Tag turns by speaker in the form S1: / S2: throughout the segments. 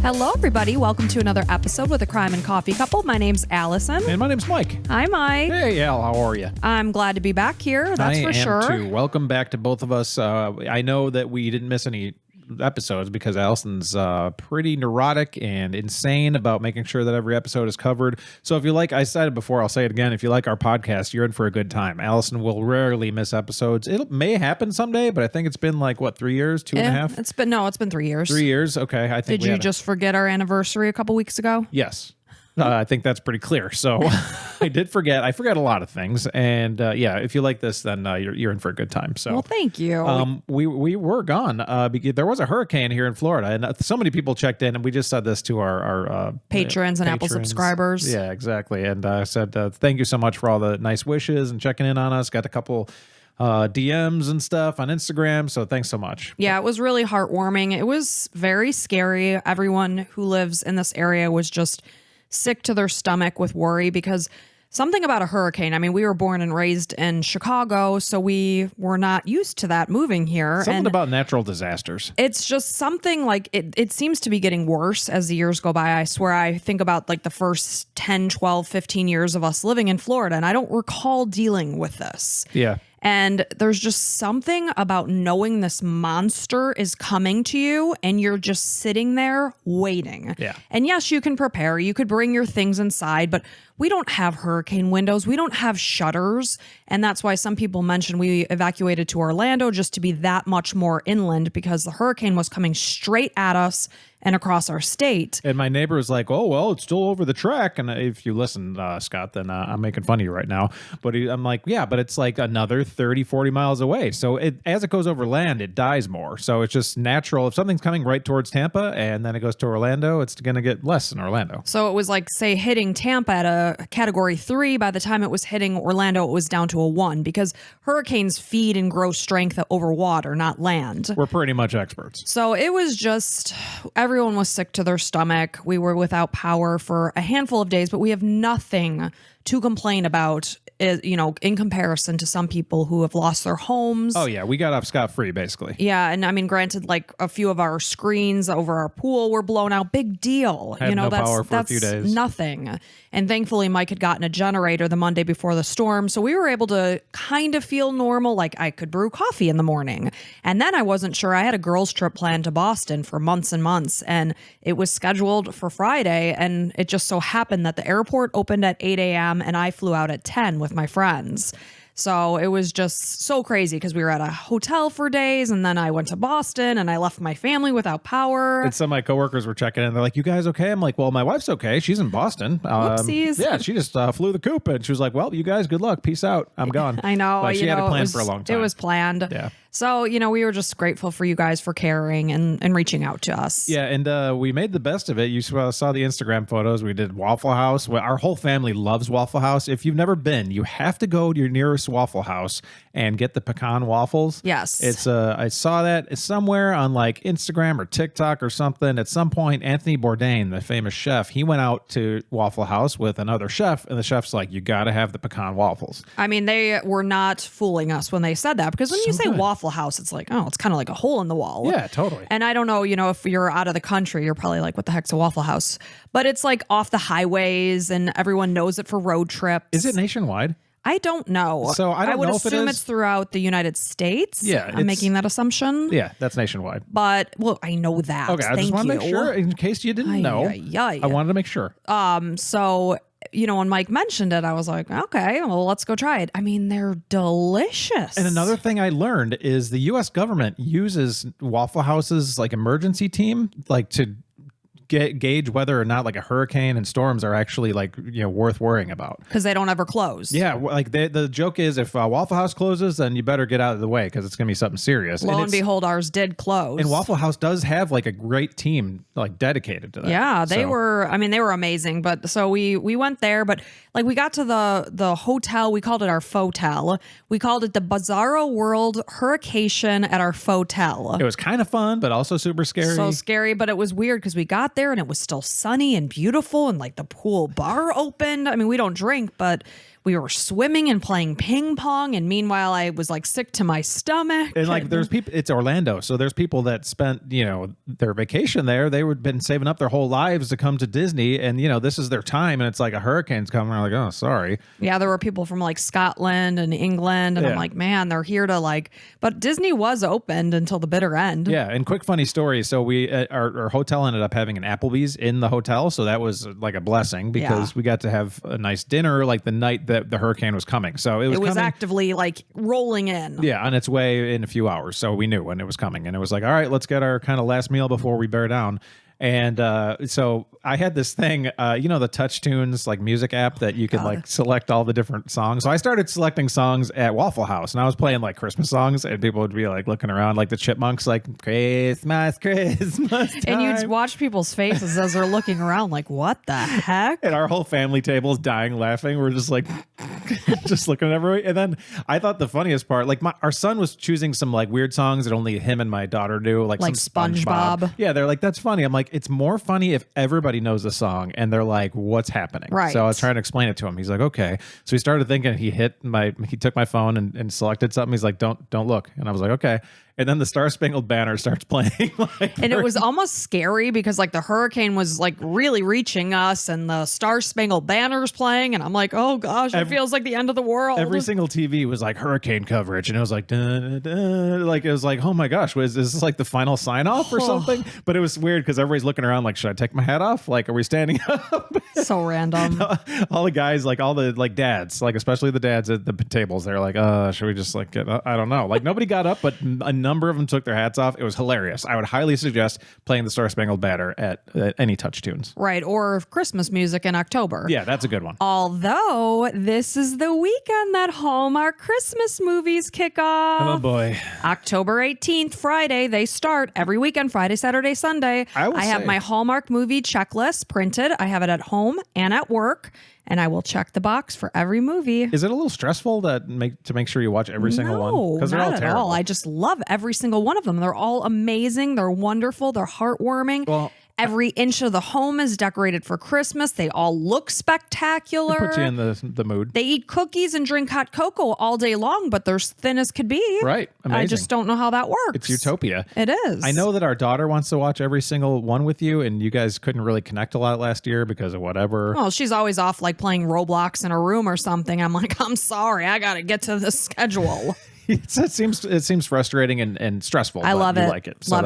S1: Hello, everybody. Welcome to another episode with a Crime and Coffee Couple. My name's Allison.
S2: And my name's Mike.
S1: Hi, Mike.
S2: Hey, Al. How are you?
S1: I'm glad to be back here. That's for sure.
S2: I am too. Welcome back to both of us. I know that we didn't miss any episodes because Allison's pretty neurotic and insane about making sure that every episode is covered. So if you like, I said it before, I'll say it again. If you like our podcast, you're in for a good time. Allison will rarely miss episodes. It may happen someday, but I think it's been like, what, 3 years, two and a half?
S1: It's been 3 years.
S2: 3 years. Okay. I think
S1: Did you just forget our anniversary a couple weeks ago?
S2: Yes. I think that's pretty clear. So I did forget. I forget a lot of things. And yeah, if you like this, then you're in for a good time. So
S1: well, thank you.
S2: We were gone. Because there was a hurricane here in Florida. And so many people checked in. And we just said this to our
S1: patrons and Apple subscribers.
S2: Yeah, exactly. And I said, thank you so much for all the nice wishes and checking in on us. Got a couple DMs and stuff on Instagram. So thanks so much.
S1: Yeah, it was really heartwarming. It was very scary. Everyone who lives in this area was just sick to their stomach with worry because something about a hurricane. I mean, we were born and raised in Chicago, so we were not used to that moving here.
S2: Something about natural disasters.
S1: It's just something like it seems to be getting worse as the years go by. I swear I think about like the first 10, 12, 15 years of us living in Florida, and I don't recall dealing with this.
S2: Yeah.
S1: And there's just something about knowing this monster is coming to you and you're just sitting there waiting.
S2: Yeah.
S1: And yes, you can prepare. You could bring your things inside, but we don't have hurricane windows. We don't have shutters. And that's why some people mention we evacuated to Orlando just to be that much more inland because the hurricane was coming straight at us and across our state.
S2: And my neighbor was like, oh, well, it's still over the track. And if you listen, Scott, then I'm making fun of you right now. But I'm like, yeah, but it's like another 30, 40 miles away. So as it goes over land, it dies more. So it's just natural. If something's coming right towards Tampa and then it goes to Orlando, it's going to get less in Orlando.
S1: So it was like, say, hitting Tampa at a category 3. By the time it was hitting Orlando, it was down to a 1 because hurricanes feed and grow strength over water, not land.
S2: We're pretty much experts.
S1: So it was just... everyone was sick to their stomach. We were without power for a handful of days, but we have nothing to complain about, in comparison to some people who have lost their homes.
S2: Oh, yeah. We got off scot-free, basically.
S1: Yeah. And I mean, granted, like a few of our screens over our pool were blown out. Big deal.
S2: Had no power for a few days.
S1: Nothing. And thankfully, Mike had gotten a generator the Monday before the storm. So we were able to kind of feel normal. Like I could brew coffee in the morning. And then I wasn't sure. I had a girls' trip planned to Boston for months and months. And it was scheduled for Friday. And it just so happened that the airport opened at 8 a.m. and I flew out at 10 with my friends. So it was just so crazy because we were at a hotel for days and then I went to Boston and I left my family without power.
S2: And some of my coworkers were checking in. They're like, you guys okay? I'm like, well, my wife's okay. She's in Boston.
S1: Whoopsies.
S2: Yeah, she just flew the coop and she was like, well, you guys, good luck. Peace out. I'm gone.
S1: I know.
S2: But she had a plan for a long time.
S1: It was planned.
S2: Yeah.
S1: So, we were just grateful for you guys for caring and reaching out to us.
S2: Yeah, and we made the best of it. You saw the Instagram photos. We did Waffle House. Well, our whole family loves Waffle House. If you've never been, you have to go to your nearest Waffle House and get the pecan waffles.
S1: Yes.
S2: It's I saw that somewhere on like Instagram or TikTok or something. At some point, Anthony Bourdain, the famous chef, he went out to Waffle House with another chef, and the chef's like, you got to have the pecan waffles.
S1: I mean, they were not fooling us when they said that, because when you say
S2: good.
S1: Waffle House, it's like, oh, it's kind of like a hole in the wall.
S2: Yeah, totally.
S1: And I don't know, if you're out of the country, you're probably like, what the heck's a Waffle House? But it's like off the highways and everyone knows it for road trips.
S2: Is it nationwide?
S1: I don't know.
S2: So I would
S1: assume it's throughout the United States.
S2: Yeah,
S1: I'm making that assumption.
S2: Yeah, that's nationwide.
S1: But, well, I know that.
S2: Okay, I just want to make sure in case you didn't know. I wanted to make sure.
S1: So, when Mike mentioned it, I was like, okay, well, let's go try it. I mean, they're delicious.
S2: And another thing I learned is the U.S. government uses Waffle House's like emergency team like to gauge whether or not like a hurricane and storms are actually like worth worrying about,
S1: because they don't ever close.
S2: Yeah, like the joke is if Waffle House closes, then you better get out of the way because it's gonna be something serious.
S1: Lo and behold, ours did close.
S2: And Waffle House does have like a great team like dedicated to that.
S1: Yeah, they were amazing. But so we went there, but like we got to the hotel. We called it our Fotel. We called it the Bizarro World Hurricane at our Fotel.
S2: It was kind of fun, but also super scary.
S1: So scary, but it was weird because we got there and it was still sunny and beautiful and like the pool bar opened. I mean, we don't drink, but we were swimming and playing ping pong. And meanwhile, I was like sick to my stomach.
S2: And like there's people, it's Orlando. So there's people that spent, their vacation there. They would been saving up their whole lives to come to Disney. And, this is their time. And it's like a hurricane's coming. I'm like, oh, sorry.
S1: Yeah, there were people from like Scotland and England. And I'm like, man, they're here to but Disney was opened until the bitter end.
S2: Yeah. And quick funny story. So we, our hotel ended up having an Applebee's in the hotel. So that was like a blessing because we got to have a nice dinner like the night that the hurricane was coming. So it was
S1: actively like rolling in.
S2: Yeah, on its way in a few hours. So we knew when it was coming. And it was like, all right, let's get our kind of last meal before we bear down. And so I had this thing, the Touch Tunes like music app that you can like select all the different songs. So I started selecting songs at Waffle House, and I was playing like Christmas songs, and people would be like looking around like the Chipmunks, like Christmas time.
S1: And you'd watch people's faces as they're looking around, like, what the heck?
S2: And our whole family table is dying laughing. We're just like, just looking at everybody. And then I thought the funniest part, like our son was choosing some like weird songs that only him and my daughter knew, like some SpongeBob. Yeah, they're like, that's funny. I'm like, it's more funny if everybody knows the song and they're like, what's happening?
S1: Right.
S2: So I was trying to explain it to him. He's like, okay. So he started thinking, he took my phone and selected something. He's like, don't look. And I was like, okay. And then the Star Spangled Banner starts playing.
S1: And it was almost scary because like the hurricane was like really reaching us and the Star Spangled Banner's playing. And I'm like, oh gosh, it feels like the end of the world.
S2: Every single TV was like hurricane coverage. And it was like, dun, dun, like, it was like, oh my gosh, is this like the final sign off or something? But it was weird because everybody's looking around like, should I take my hat off? Like, are we standing up?
S1: So random.
S2: All the guys, like all the like dads, like especially the dads at the tables, they're like, should we just like get, I don't know. Like nobody got up, but a number of them took their hats off. It was hilarious. I would highly suggest playing the Star Spangled Banner at any Touch Tunes.
S1: Right. Or Christmas music in October.
S2: Yeah, that's a good one.
S1: Although this is the weekend that Hallmark Christmas movies kick off.
S2: Oh boy.
S1: October 18th, Friday. They start every weekend, Friday, Saturday, Sunday. I have my Hallmark movie checklist printed. I have it at home and at work. And I will check the box for every movie.
S2: Is it a little stressful to make sure you watch every single one? Because they're all terrible.
S1: All. I just love every single one of them. They're all amazing. They're wonderful. They're heartwarming. Well, every inch of the home is decorated for Christmas. They all look spectacular.
S2: It puts you in the mood.
S1: They eat cookies and drink hot cocoa all day long, but they're as thin as could be.
S2: Right. Amazing.
S1: I just don't know how that works.
S2: It's utopia.
S1: It is.
S2: I know that our daughter wants to watch every single one with you, and you guys couldn't really connect a lot last year because of whatever.
S1: Well, she's always off like playing Roblox in a room or something. I'm like, I'm sorry. I got to get to the schedule.
S2: It seems frustrating and stressful.
S1: I love it.
S2: You like it. So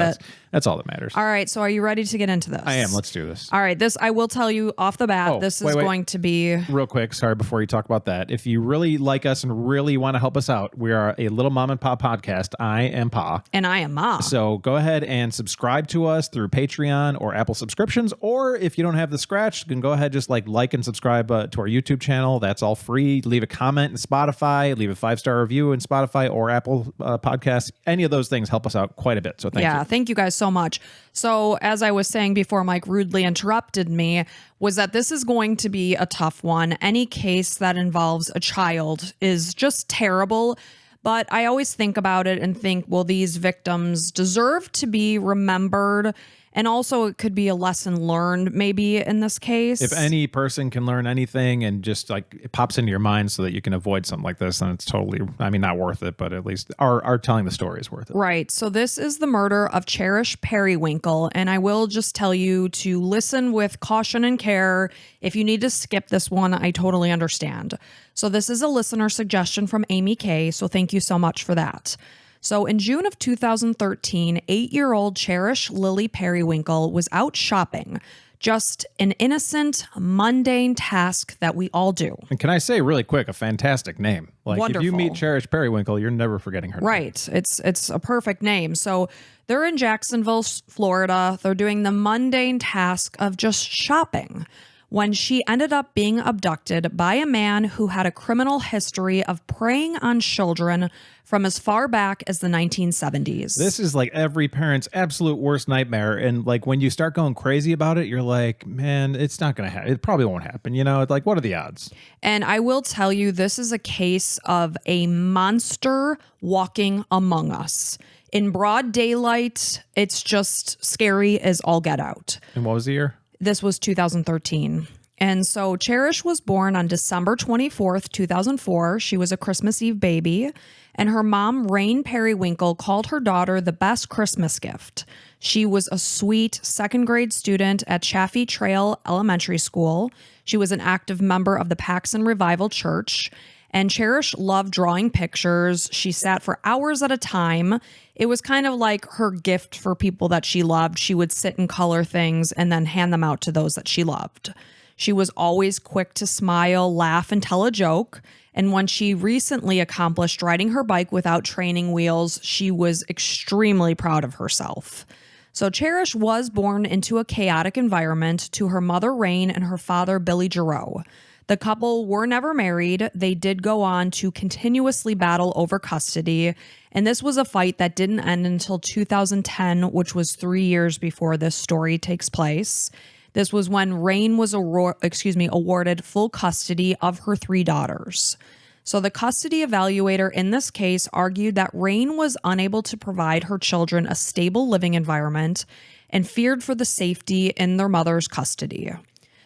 S2: that's all that matters.
S1: All right. So are you ready to get into this?
S2: I am. Let's do this.
S1: All right. This, I will tell you off the bat, this is going to be...
S2: Real quick. Sorry, before you talk about that. If you really like us and really want to help us out, we are a little mom and pop podcast. I am Pa.
S1: And I am Ma.
S2: So go ahead and subscribe to us through Patreon or Apple subscriptions. Or if you don't have the scratch, you can go ahead, just like and subscribe to our YouTube channel. That's all free. Leave a comment in Spotify. Leave a 5-star review in Spotify or Apple Podcasts. Any of those things help us out quite a bit. So thank you.
S1: Thank you guys so much. So as I was saying before Mike rudely interrupted me, was that this is going to be a tough one. Any case that involves a child is just terrible. But I always think about it and think, well, these victims deserve to be remembered. And also it could be a lesson learned maybe in this case.
S2: If any person can learn anything and just like it pops into your mind so that you can avoid something like this, then it's totally, not worth it, but at least our telling the story is worth it.
S1: Right. So this is the murder of Cherish Perrywinkle. And I will just tell you to listen with caution and care. If you need to skip this one, I totally understand. So this is a listener suggestion from Amy K. So thank you so much for that. So in June of 2013, 8-year-old Cherish Lily Perrywinkle was out shopping. Just an innocent, mundane task that we all do.
S2: And can I say really quick, a fantastic name. Like
S1: Wonderful.
S2: If you meet Cherish Perrywinkle, you're never forgetting her.
S1: Right. Name. It's a perfect name. So they're in Jacksonville, Florida. They're doing the mundane task of just shopping when she ended up being abducted by a man who had a criminal history of preying on children from as far back as the 1970s.
S2: This is like every parent's absolute worst nightmare. And like when you start going crazy about it, you're like, man, it's not going to happen. It probably won't happen. It's like, what are the odds?
S1: And I will tell you, this is a case of a monster walking among us. In broad daylight, it's just scary as all get out.
S2: And what was the year?
S1: This was 2013. And so Cherish was born on December 24th, 2004. She was a Christmas Eve baby. And her mom, Rain Perrywinkle, called her daughter the best Christmas gift. She was a sweet second grade student at Chaffee Trail Elementary School. She was an active member of the Paxson Revival Church. And Cherish loved drawing pictures. She sat for hours at a time. It was kind of like her gift for people that she loved. She would sit and color things and then hand them out to those that she loved. She was always quick to smile, laugh, and tell a joke. And when she recently accomplished riding her bike without training wheels, she was extremely proud of herself. So Cherish was born into a chaotic environment to her mother, Rain, and her father, Billy Giroux. The couple were never married. They did go on to continuously battle over custody, and this was a fight that didn't end until 2010, which was 3 years before this story takes place. This was when Rain was awarded full custody of her 3 daughters. So the custody evaluator in this case argued that Rain was unable to provide her children a stable living environment and feared for the safety in their mother's custody.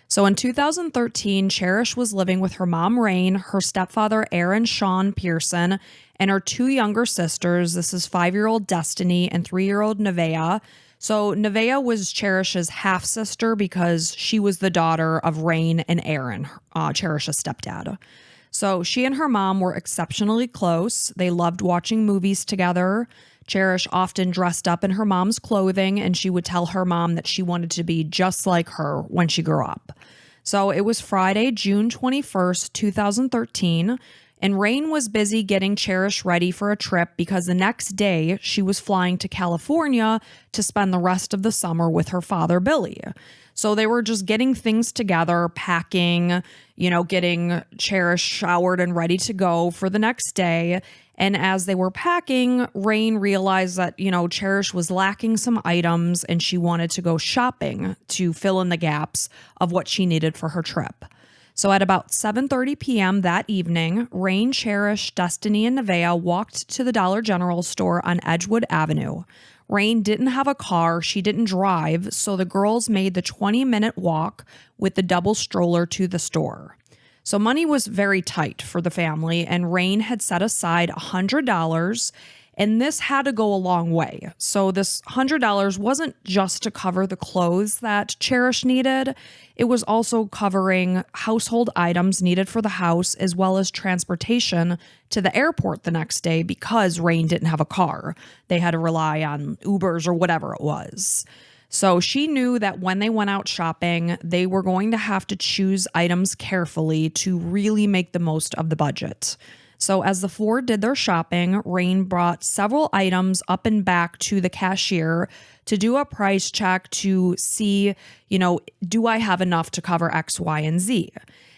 S1: So in 2013, Cherish was living with her mom, Rain, her stepfather, Aaron Sean Pearson, and her 2 younger sisters. This is 5-year-old Destiny and 3-year-old Nevaeh. So Nevaeh was Cherish's half-sister because she was the daughter of Rain and Aaron, Cherish's stepdad. So she and her mom were exceptionally close. They loved watching movies together. Cherish often dressed up in her mom's clothing, and she would tell her mom that she wanted to be just like her when she grew up. So it was Friday, June 21st, 2013, and Rain was busy getting Cherish ready for a trip because the next day she was flying to California to spend the rest of the summer with her father, Billy. So they were just getting things together, packing, getting Cherish showered and ready to go for the next day. And as they were packing, Rain realized that, Cherish was lacking some items and she wanted to go shopping to fill in the gaps of what she needed for her trip. So at about 7:30 p.m. that evening, Rain, Cherish, Destiny, and Nevaeh walked to the Dollar General store on Edgewood Avenue. Rain didn't have a car, she didn't drive, so the girls made the 20-minute walk with the double stroller to the store. So money was very tight for the family, and Rain had set aside $100, and this had to go a long way. So this $100 wasn't just to cover the clothes that Cherish needed. It was also covering household items needed for the house, as well as transportation to the airport the next day because Rain didn't have a car. They had to rely on Ubers or whatever it was. So she knew that when they went out shopping, they were going to have to choose items carefully to really make the most of the budget. So as the four did their shopping, Rain brought several items up and back to the cashier to do a price check to see, do I have enough to cover X, Y, and Z?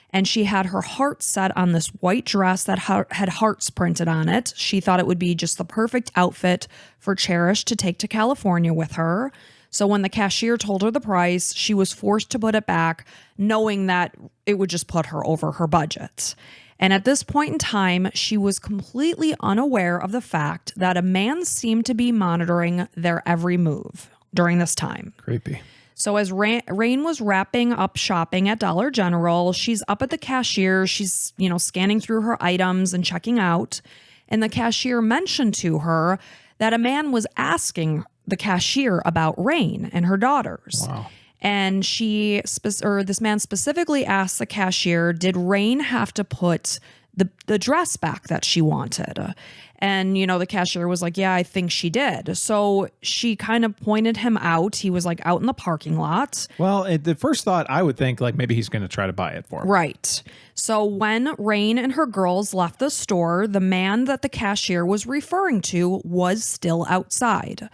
S1: And she had her heart set on this white dress that had hearts printed on it. She thought it would be just the perfect outfit for Cherish to take to California with her. So when the cashier told her the price, she was forced to put it back, knowing that it would just put her over her budget. And at this point in time, she was completely unaware of the fact that a man seemed to be monitoring their every move during this time.
S2: Creepy.
S1: So as Rain was wrapping up shopping at Dollar General, she's up at the cashier. She's, scanning through her items and checking out. And the cashier mentioned to her that a man was asking the cashier about Rain and her daughters.
S2: Wow.
S1: And this man specifically asked the cashier, did Rain have to put the dress back that she wanted? And, the cashier was like, yeah, I think she did. So she kind of pointed him out. He was like out in the parking lot.
S2: Well, at the first thought, I would think like maybe he's going to try to buy it for her.
S1: Right. So when Rain and her girls left the store, the man that the cashier was referring to was still outside.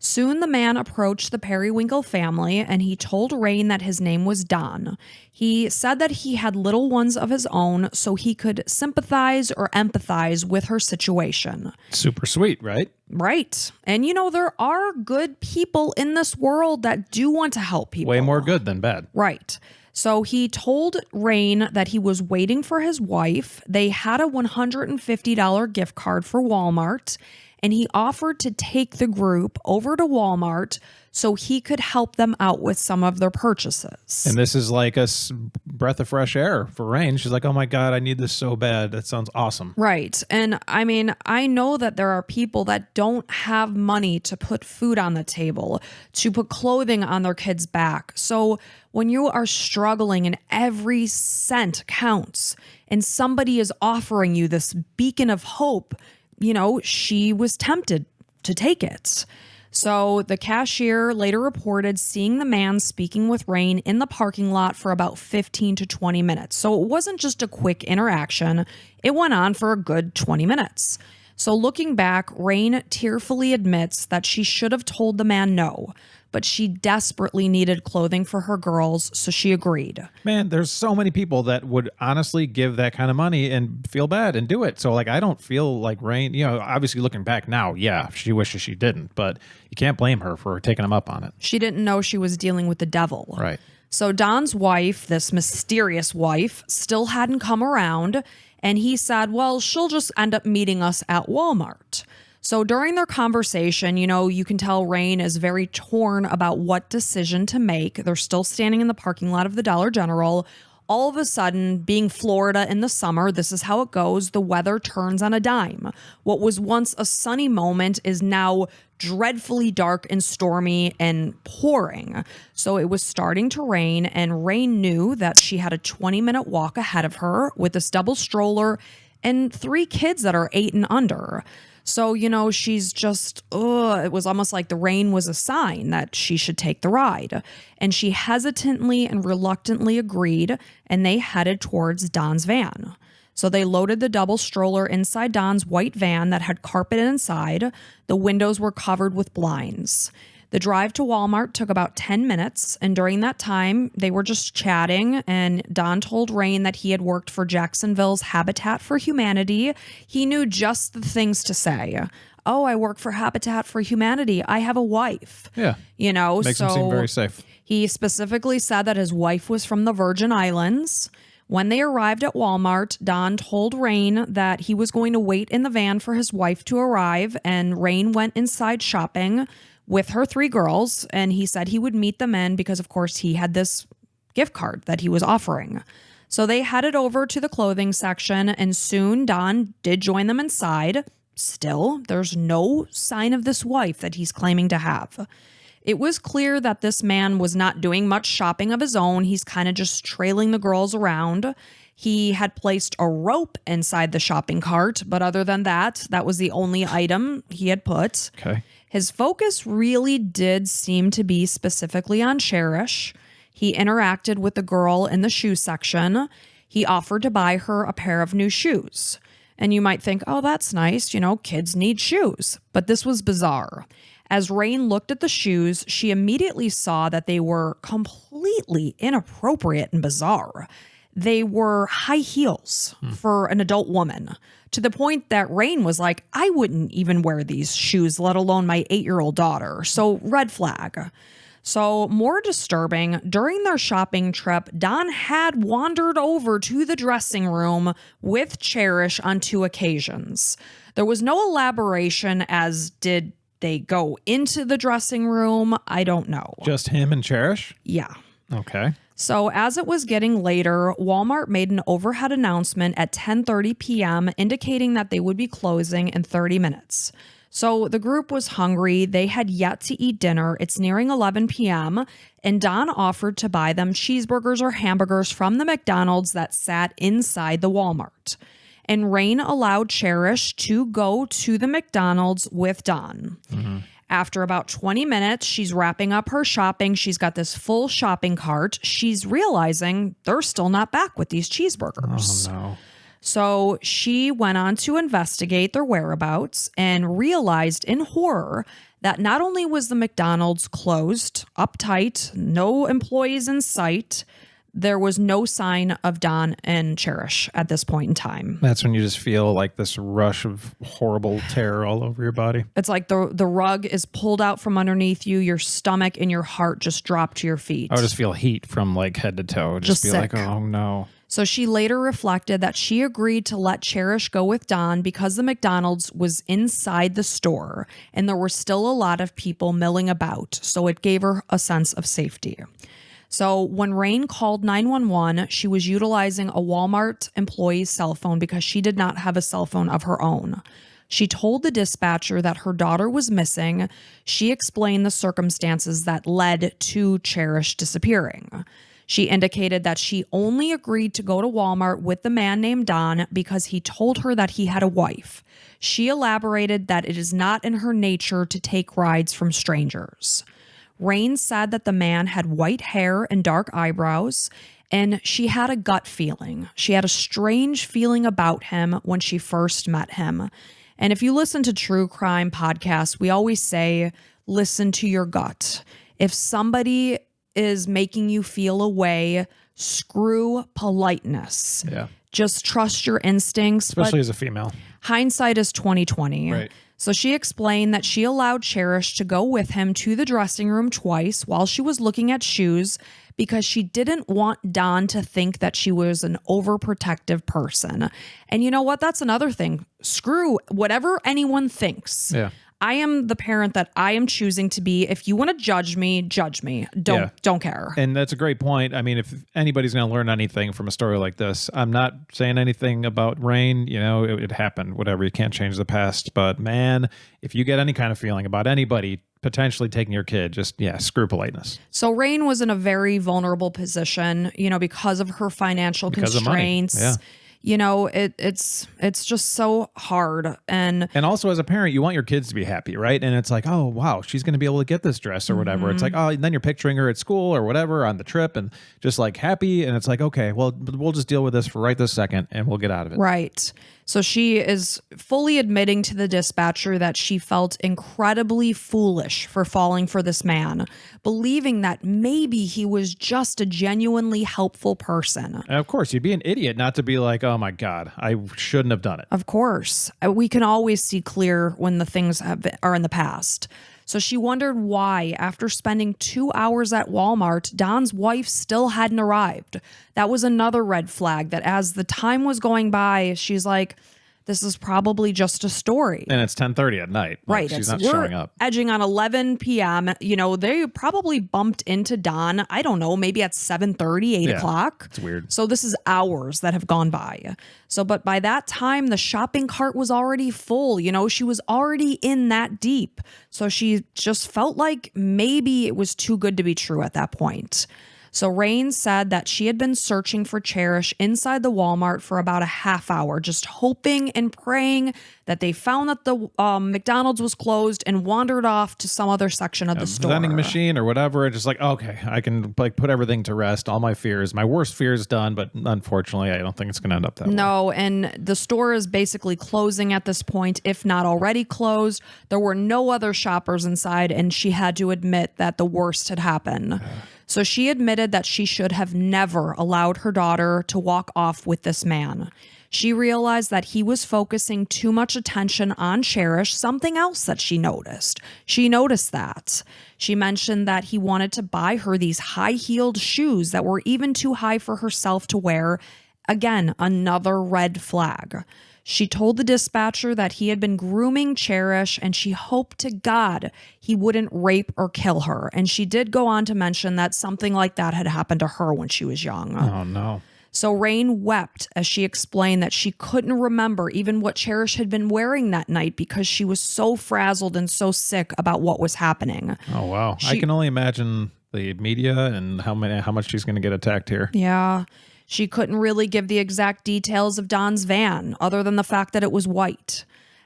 S1: Soon the man approached the Perrywinkle family and he told Rain that his name was Don. He said that he had little ones of his own so he could sympathize or empathize with her situation.
S2: Super sweet, right?
S1: Right. And there are good people in this world that do want to help people.
S2: Way more good than bad.
S1: Right. So he told Rain that he was waiting for his wife. They had a $150 gift card for Walmart. and he offered to take the group over to Walmart so he could help them out with some of their purchases.
S2: And this is like a breath of fresh air for Rain. She's like, oh my God, I need this so bad. That sounds awesome.
S1: Right. And I mean, I know that there are people that don't have money to put food on the table, to put clothing on their kids' back. So when you are struggling and every cent counts and somebody is offering you this beacon of hope, you know, she was tempted to take it. So the cashier later reported seeing the man speaking with Rain in the parking lot for about 15 to 20 minutes. So it wasn't just a quick interaction. It went on for a good 20 minutes. So looking back, Rain tearfully admits that she should have told the man no, but she desperately needed clothing for her girls, so she agreed.
S2: Man, there's so many people that would honestly give that kind of money and feel bad and do it. So like, I don't feel like Rain, you know, obviously looking back now, yeah, she wishes she didn't, but you can't blame her for taking them up on it.
S1: She didn't know she was dealing with the devil.
S2: Right.
S1: So Don's wife, this mysterious wife, still hadn't come around, and he said, well, she'll just end up meeting us at Walmart. So during their conversation, you know, you can tell Rain is very torn about what decision to make. They're still standing in the parking lot of the Dollar General. All of a sudden, being Florida in the summer, this is how it goes. The weather turns on a dime. What was once a sunny moment is now dreadfully dark and stormy and pouring. So it was starting to rain, and Rain knew that she had a 20-minute walk ahead of her with this double stroller and 3 kids that are 8 and under. So, you know, she's just, it was almost like the rain was a sign that she should take the ride. And she hesitantly and reluctantly agreed, and they headed towards Don's van. So they loaded the double stroller inside Don's white van that had carpet inside. The windows were covered with blinds. The drive to Walmart took about 10 minutes, and during that time, they were just chatting, and Don told Rain that he had worked for Jacksonville's Habitat for Humanity. He knew just the things to say. Oh, I work for Habitat for Humanity. I have a wife.
S2: Yeah.
S1: You know,
S2: Makes him seem very safe.
S1: He specifically said that his wife was from the Virgin Islands. When they arrived at Walmart, Don told Rain that he was going to wait in the van for his wife to arrive, and Rain went inside shopping with her 3 girls, and he said he would meet them in because, of course, he had this gift card that he was offering. So they headed over to the clothing section, and soon Don did join them inside. Still, there's no sign of this wife that he's claiming to have. It was clear that this man was not doing much shopping of his own. He's kind of just trailing the girls around. He had placed a rope inside the shopping cart, but other than that, that was the only item he had put.
S2: Okay.
S1: His focus really did seem to be specifically on Cherish. He interacted with the girl in the shoe section. He offered to buy her a pair of new shoes. And you might think, oh, that's nice. You know, kids need shoes. But this was bizarre. As Rain looked at the shoes, she immediately saw that they were completely inappropriate and bizarre. They were high heels for an adult woman, to the point that Rain was like, I wouldn't even wear these shoes, let alone my 8-year-old daughter. So red flag. So more disturbing, during their shopping trip, Don had wandered over to the dressing room with Cherish on 2 occasions. There was no elaboration as did they go into the dressing room. I don't know.
S2: Just him and Cherish?
S1: Yeah.
S2: Okay.
S1: So as it was getting later, Walmart made an overhead announcement at 10:30 p.m. indicating that they would be closing in 30 minutes. So the group was hungry. They had yet to eat dinner. It's nearing 11 p.m. and Don offered to buy them cheeseburgers or hamburgers from the McDonald's that sat inside the Walmart. And Rain allowed Cherish to go to the McDonald's with Don. Mm-hmm. After about 20 minutes, she's wrapping up her shopping. She's got this full shopping cart. She's realizing they're still not back with these cheeseburgers.
S2: Oh, no.
S1: So she went on to investigate their whereabouts and realized in horror that not only was the McDonald's closed, uptight, no employees in sight, there was no sign of Don and Cherish at this point in time.
S2: That's when you just feel like this rush of horrible terror all over your body.
S1: It's like the rug is pulled out from underneath you. Your stomach and your heart just drop to your feet.
S2: I would just feel heat from like head to toe. Just be
S1: sick.
S2: like, oh no.
S1: So she later reflected that she agreed to let Cherish go with Don because the McDonald's was inside the store and there were still a lot of people milling about, so it gave her a sense of safety. So when Rain called 911, she was utilizing a Walmart employee's cell phone because she did not have a cell phone of her own. She told the dispatcher that her daughter was missing. She explained the circumstances that led to Cherish disappearing. She indicated that she only agreed to go to Walmart with the man named Don because he told her that he had a wife. She elaborated that it is not in her nature to take rides from strangers. Rain said that the man had white hair and dark eyebrows, and she had a gut feeling. She had a strange feeling about him when she first met him. And if you listen to true crime podcasts, we always say, listen to your gut. If somebody is making you feel a way, screw politeness.
S2: Yeah.
S1: Just trust your instincts.
S2: Especially as a female.
S1: Hindsight is 20/20.
S2: Right.
S1: So she explained that she allowed Cherish to go with him to the dressing room twice while she was looking at shoes because she didn't want Don to think that she was an overprotective person. And you know what? That's another thing. Screw whatever anyone thinks.
S2: Yeah.
S1: I am the parent that I am choosing to be. If you want to judge me, judge me. Don't care.
S2: And that's a great point. I mean, if anybody's going to learn anything from a story like this, I'm not saying anything about Rain. You know, it happened, whatever. You can't change the past. But man, if you get any kind of feeling about anybody potentially taking your kid, just, screw politeness.
S1: So Rain was in a very vulnerable position, because of her financial constraints.
S2: Of money. Yeah.
S1: It's just so hard. And
S2: also as a parent, you want your kids to be happy, right? And it's like, oh, wow, she's going to be able to get this dress or whatever. It's like, oh, and then you're picturing her at school or whatever on the trip and just like happy. And it's like, okay, well, we'll just deal with this for right this second and we'll get out of it.
S1: Right. So she is fully admitting to the dispatcher that she felt incredibly foolish for falling for this man, believing that maybe he was just a genuinely helpful person.
S2: And of course, you'd be an idiot not to be like, oh my God, I shouldn't have done it.
S1: Of course. We can always see clear when the things are in the past. So she wondered why, after spending 2 hours at Walmart, Don's wife still hadn't arrived. That was another red flag that as the time was going by, she's like, this is probably just a story.
S2: And it's 10:30 at night.
S1: Right.
S2: She's not showing up.
S1: Edging on 11 p.m. They probably bumped into Don, I don't know, maybe at 7:30, 8 o'clock.
S2: It's weird.
S1: So this is hours that have gone by. But by that time, the shopping cart was already full. She was already in that deep. So she just felt like maybe it was too good to be true at that point. So Rain said that she had been searching for Cherish inside the Walmart for about a half hour, just hoping and praying that they found that the McDonald's was closed and wandered off to some other section of the store.
S2: Vending machine or whatever. Just like, okay, I can put everything to rest. All my fears, my worst fears done, but unfortunately, I don't think it's going to end up that way.
S1: No, and the store is basically closing at this point, if not already closed. There were no other shoppers inside, and she had to admit that the worst had happened. So she admitted that she should have never allowed her daughter to walk off with this man. She realized that he was focusing too much attention on Cherish, something else that she noticed. She noticed that. She mentioned that he wanted to buy her these high-heeled shoes that were even too high for herself to wear. Again, another red flag. She told the dispatcher that he had been grooming Cherish and she hoped to God he wouldn't rape or kill her. And she did go on to mention that something like that had happened to her when she was young.
S2: Oh, no.
S1: So Rain wept as she explained that she couldn't remember even what Cherish had been wearing that night because she was so frazzled and so sick about what was happening.
S2: Oh, wow. I can only imagine the media and how much she's going to get attacked here.
S1: Yeah. She couldn't really give the exact details of Don's van, other than the fact that it was white.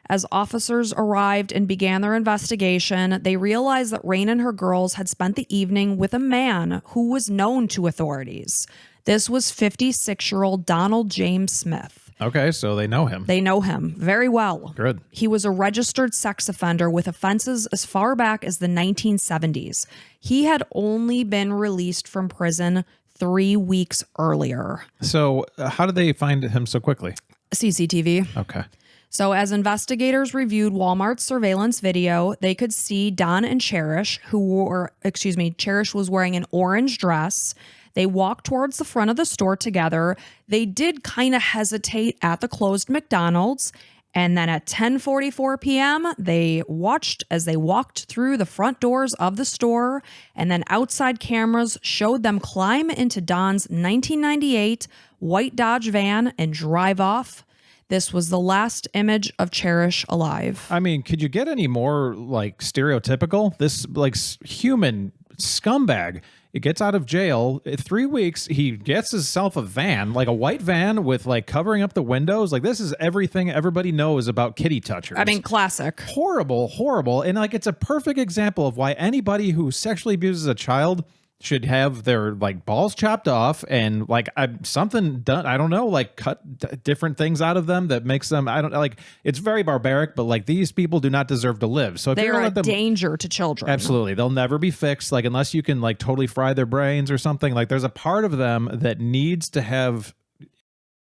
S1: As officers arrived and began their investigation, they realized that Rain and her girls had spent the evening with a man who was known to authorities. This was 56-year-old Donald James Smith.
S2: Okay, so they know him.
S1: They know him very well.
S2: Good.
S1: He was a registered sex offender with offenses as far back as the 1970s. He had only been released from prison 3 weeks earlier.
S2: So how did they find him so quickly?
S1: CCTV.
S2: Okay.
S1: So as investigators reviewed Walmart's surveillance video, they could see Don and Cherish, Cherish was wearing an orange dress. They walked towards the front of the store together. They did kind of hesitate at the closed McDonald's. And then at 10:44 p.m., they watched as they walked through the front doors of the store. And then outside cameras showed them climb into Don's 1998 white Dodge van and drive off. This was the last image of Cherish alive.
S2: I mean, could you get any more like stereotypical? This like human scumbag. He gets out of jail. 3 weeks, he gets himself a van, like a white van with like covering up the windows. Like this is everything everybody knows about kitty touchers.
S1: I mean, classic.
S2: Horrible, horrible. And like it's a perfect example of why anybody who sexually abuses a child should have their like balls chopped off and like something done. I don't know, like cut different things out of them that makes them. I don't like. It's very barbaric, but like these people do not deserve to live. So if
S1: They
S2: you're
S1: are a
S2: let them,
S1: danger to children.
S2: absolutely, they'll never be fixed. Like unless you can like totally fry their brains or something. Like there's a part of them that needs to have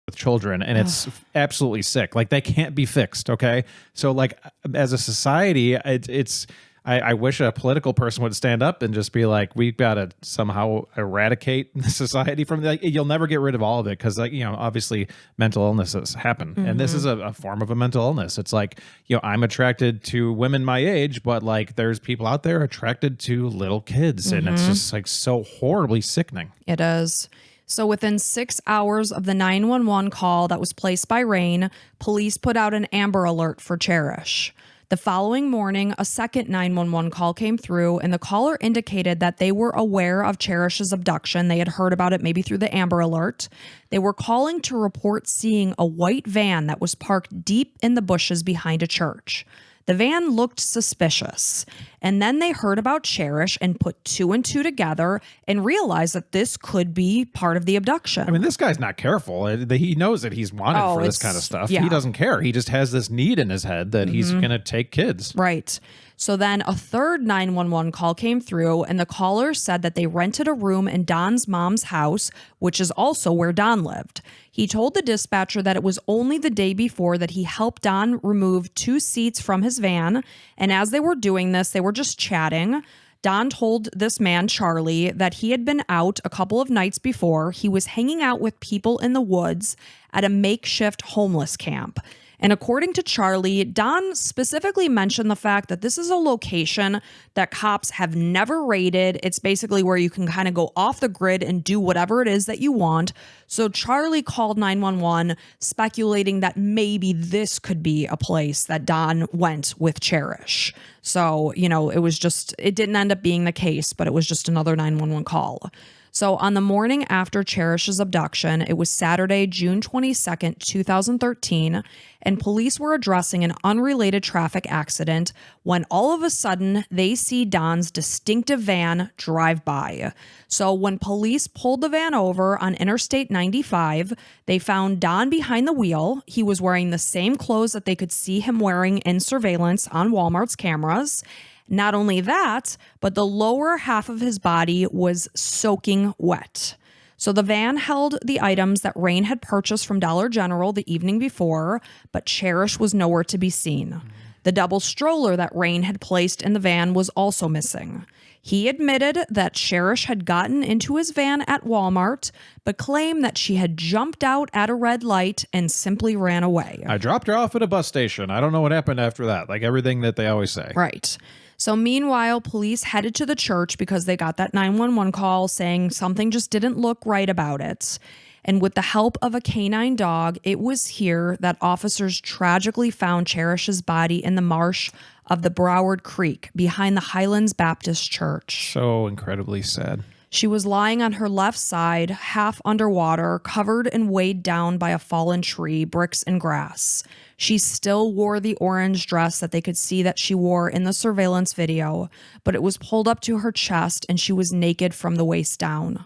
S2: with children, and it's absolutely sick. Like they can't be fixed. Okay, so like as a society, it's. I wish a political person would stand up and just be like, we've got to somehow eradicate the society from like, you'll never get rid of all of it. Cause like, you know, obviously mental illnesses happen and this is a form of a mental illness. It's like, you know, I'm attracted to women my age, but like there's people out there attracted to little kids and it's just like so horribly sickening.
S1: It is. So within 6 hours of the 911 call that was placed by Rain, police put out an Amber Alert for Cherish. The following morning, a second 911 call came through, and the caller indicated that they were aware of Cherish's abduction. They had heard about it maybe through the Amber Alert. They were calling to report seeing a white van that was parked deep in the bushes behind a church. The van looked suspicious, and then they heard about Cherish and put 2 and 2 together and realized that this could be part of the abduction.
S2: I mean, this guy's not careful. He knows that he's wanted for this kind of stuff.
S1: Yeah.
S2: He doesn't care. He just has this need in his head that he's going to take kids.
S1: Right. So then a third 911 call came through, and the caller said that they rented a room in Don's mom's house, which is also where Don lived. He told the dispatcher that it was only the day before that he helped Don remove 2 seats from his van, and as they were doing this, they were just chatting. Don told this man, Charlie, that he had been out a couple of nights before. He was hanging out with people in the woods at a makeshift homeless camp. And according to Charlie, Don specifically mentioned the fact that this is a location that cops have never raided. It's basically where you can kind of go off the grid and do whatever it is that you want. So Charlie called 911, speculating that maybe this could be a place that Don went with Cherish. So, you know, it didn't end up being the case, but it was just another 911 call. So on the morning after Cherish's abduction, it was Saturday, June 22nd, 2013, and police were addressing an unrelated traffic accident when all of a sudden they see Don's distinctive van drive by. So when police pulled the van over on Interstate 95, they found Don behind the wheel. He was wearing the same clothes that they could see him wearing in surveillance on Walmart's cameras. Not only that, but the lower half of his body was soaking wet. So the van held the items that Rain had purchased from Dollar General the evening before, but Cherish was nowhere to be seen. The double stroller that Rain had placed in the van was also missing. He admitted that Cherish had gotten into his van at Walmart, but claimed that she had jumped out at a red light and simply ran away.
S2: I dropped her off at a bus station. I don't know what happened after that. Like everything that they always say.
S1: Right. So meanwhile, police headed to the church because they got that 911 call saying something just didn't look right about it. And with the help of a canine dog, it was here that officers tragically found Cherish's body in the marsh of the Broward Creek behind the Highlands Baptist Church.
S2: So incredibly sad.
S1: She was lying on her left side, half underwater, covered and weighed down by a fallen tree, bricks, and grass. She still wore the orange dress that they could see that she wore in the surveillance video, but it was pulled up to her chest and she was naked from the waist down.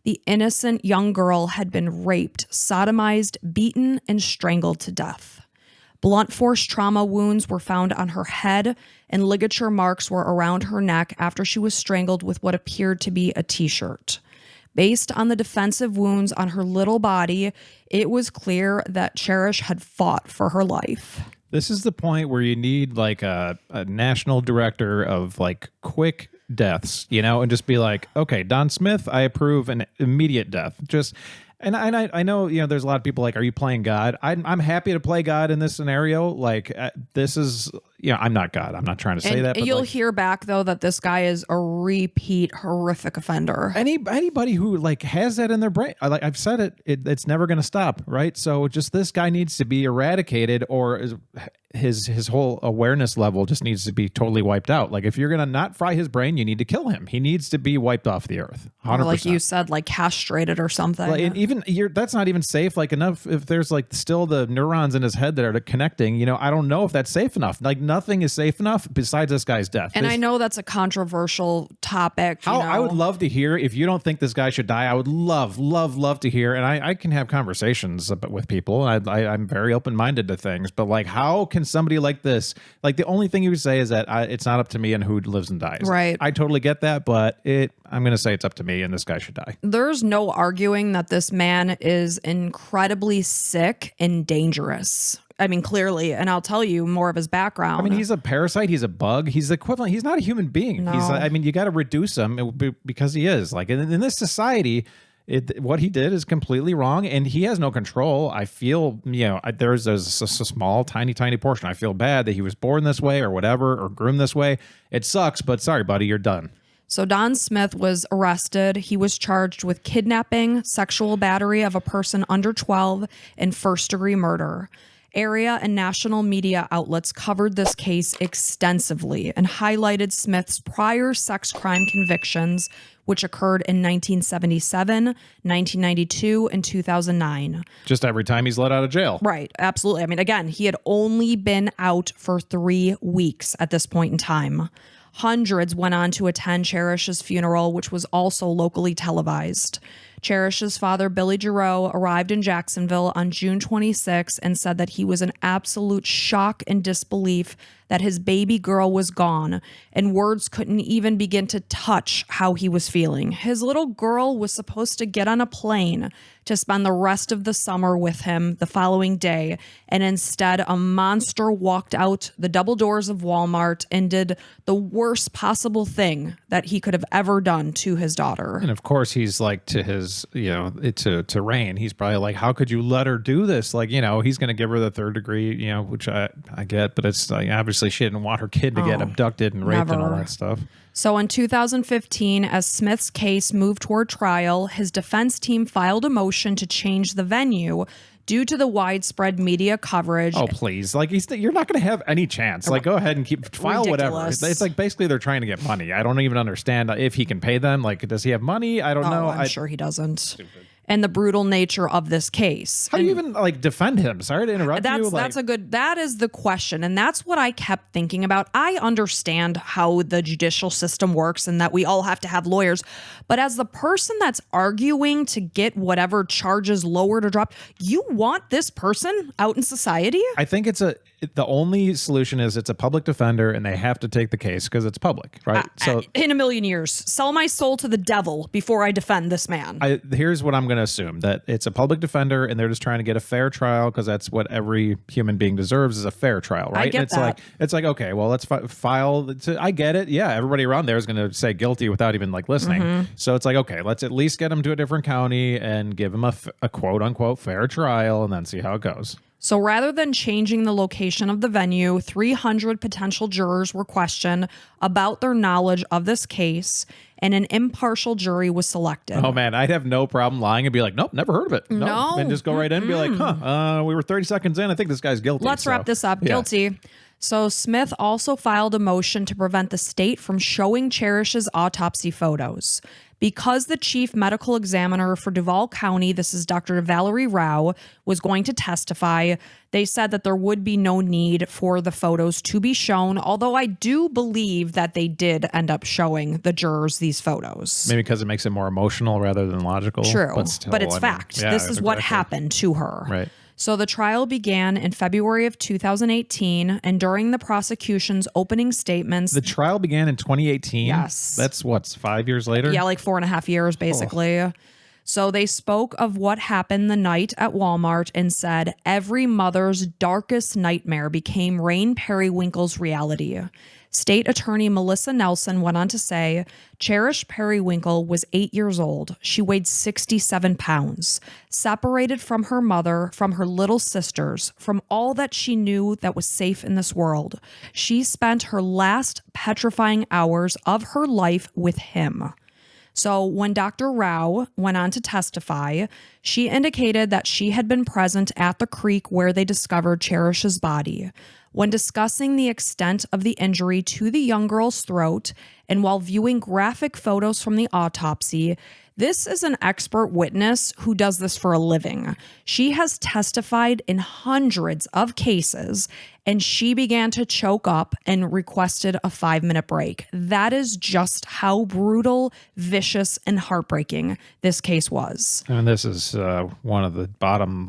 S1: The innocent young girl had been raped, sodomized, beaten, and strangled to death. Blunt force trauma wounds were found on her head, and ligature marks were around her neck after she was strangled with what appeared to be a t-shirt. Based on the defensive wounds on her little body, it was clear that Cherish had fought for her life.
S2: This is the point where you need like a national director of like quick deaths, and just be like, okay, Don Smith, I approve an immediate death. Just. And I know, there's a lot of people like, are you playing God? I'm happy to play God in this scenario. Like, this is, I'm not God. I'm not trying to say that. But
S1: you'll hear back, though, that this guy is a repeat horrific offender.
S2: Anybody who has that in their brain, I've said it's never going to stop, right? So just this guy needs to be eradicated, or his whole awareness level just needs to be totally wiped out. Like, if you're going to not fry his brain, you need to kill him. He needs to be wiped off the earth. 100%.
S1: Or like you said, castrated or something.
S2: And even that's not even safe. Enough if there's still the neurons in his head that are connecting. I don't know if that's safe enough. Nothing is safe enough besides this guy's death.
S1: And I know that's a controversial topic.
S2: I would love to hear, if you don't think this guy should die, I would love to hear. And I can have conversations with people. I'm very open-minded to things. But how can somebody like this, the only thing you would say is that it's not up to me and who lives and dies.
S1: Right.
S2: I totally get that, but I'm going to say it's up to me and this guy should die.
S1: There's no arguing that this man is incredibly sick and dangerous. I mean, clearly, and I'll tell you more of his background.
S2: I mean, he's a parasite. He's a bug. He's the equivalent. He's not a human being.
S1: No.
S2: You got to reduce him because he is. In this society, what he did is completely wrong, and he has no control. I feel, there's a small, tiny portion. I feel bad that he was born this way or whatever, or groomed this way. It sucks, but sorry, buddy, you're done.
S1: So Don Smith was arrested. He was charged with kidnapping, sexual battery of a person under 12, and first-degree murder. Area and national media outlets covered this case extensively and highlighted Smith's prior sex crime convictions, which occurred in 1977, 1992, and 2009.
S2: Just every time he's let out of jail.
S1: Right, absolutely. I mean, again, he had only been out for 3 weeks at this point in time. Hundreds went on to attend Cherish's funeral, which was also locally televised. Cherish's father, Billy Giroux, arrived in Jacksonville on June 26 and said that he was in absolute shock and disbelief that his baby girl was gone, and words couldn't even begin to touch how he was feeling. His little girl was supposed to get on a plane to spend the rest of the summer with him the following day, and instead a monster walked out the double doors of Walmart and did the worst possible thing that he could have ever done to his daughter.
S2: And of course, he's to his, to Rain, he's probably like, how could you let her do this? He's going to give her the 3rd degree, which I get, but it's obviously she didn't want her kid to get abducted and raped and all that stuff.
S1: So in 2015, as Smith's case moved toward trial, his defense team filed a motion to change the venue due to the widespread media coverage.
S2: Oh, please. You're not going to have any chance. Go ahead and file
S1: Ridiculous.
S2: Whatever. It's basically they're trying to get money. I don't even understand if he can pay them. Does he have money? I don't know.
S1: I'm sure he doesn't. Stupid. And the brutal nature of this case.
S2: How do you even defend him? Sorry to interrupt you.
S1: That is the question. And that's what I kept thinking about. I understand how the judicial system works and that we all have to have lawyers. But as the person that's arguing to get whatever charges lowered or dropped, you want this person out in society?
S2: I think the only solution is it's a public defender and they have to take the case because it's public, right?
S1: So in a million years, sell my soul to the devil before I defend this man.
S2: Here's what I'm going to assume, that it's a public defender and they're just trying to get a fair trial because that's what every human being deserves, is a fair trial, right?
S1: I get that.
S2: It's okay, well, let's file. I get it. Yeah, everybody around there is going to say guilty without even listening. Mm-hmm. So it's okay, let's at least get him to a different county and give him a quote unquote fair trial and then see how it goes.
S1: So rather than changing the location of the venue, 300 potential jurors were questioned about their knowledge of this case, and an impartial jury was selected.
S2: Oh, man, I'd have no problem lying and be like, nope, never heard of it.
S1: No.
S2: And just go right in and be like, we were 30 seconds in. I think this guy's guilty.
S1: Let's wrap this up. Yeah. Guilty. So Smith also filed a motion to prevent the state from showing Cherish's autopsy photos. Because the chief medical examiner for Duval County, this is Dr. Valerie Rao, was going to testify, they said that there would be no need for the photos to be shown, although I do believe that they did end up showing the jurors these photos.
S2: Maybe because it makes it more emotional rather than logical.
S1: True, but it's fact. This is what happened to her.
S2: Right.
S1: So the trial began in February of 2018, and during the prosecution's opening statements...
S2: The trial began in 2018?
S1: Yes.
S2: That's 5 years later?
S1: Yeah, 4.5 years, basically. Oh. So they spoke of what happened the night at Walmart and said every mother's darkest nightmare became Rain Perrywinkle's reality. State Attorney Melissa Nelson went on to say, Cherish Perrywinkle was 8 years old. She weighed 67 pounds, separated from her mother, from her little sisters, from all that she knew that was safe in this world. She spent her last petrifying hours of her life with him. So when Dr. Rao went on to testify, she indicated that she had been present at the creek where they discovered Cherish's body. When discussing the extent of the injury to the young girl's throat, and while viewing graphic photos from the autopsy, this is an expert witness who does this for a living. She has testified in hundreds of cases, and she began to choke up and requested a 5-minute break. That is just how brutal, vicious, and heartbreaking this case was.
S2: And this is one of the bottom,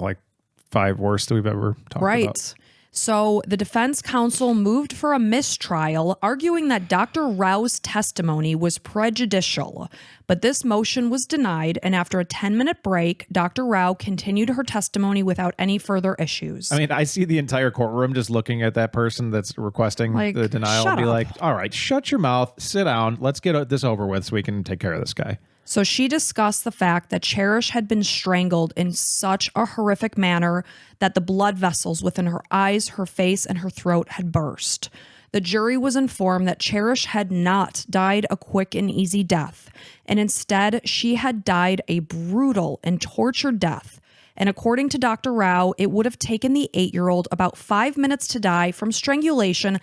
S2: 5 worst that we've ever talked about.
S1: Right. So the defense counsel moved for a mistrial, arguing that Dr. Rao's testimony was prejudicial. But this motion was denied, and after a 10-minute break, Dr. Rao continued her testimony without any further issues.
S2: I mean, I see the entire courtroom just looking at that person that's requesting the denial and be like, all right, shut your mouth, sit down, let's get this over with so we can take care of this guy.
S1: So she discussed the fact that Cherish had been strangled in such a horrific manner that the blood vessels within her eyes, her face, and her throat had burst. The jury was informed that Cherish had not died a quick and easy death, and instead she had died a brutal and tortured death. And according to Dr. Rao, it would have taken the 8-year-old about 5 minutes to die from strangulation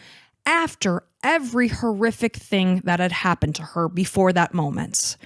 S1: after every horrific thing that had happened to her before that moment.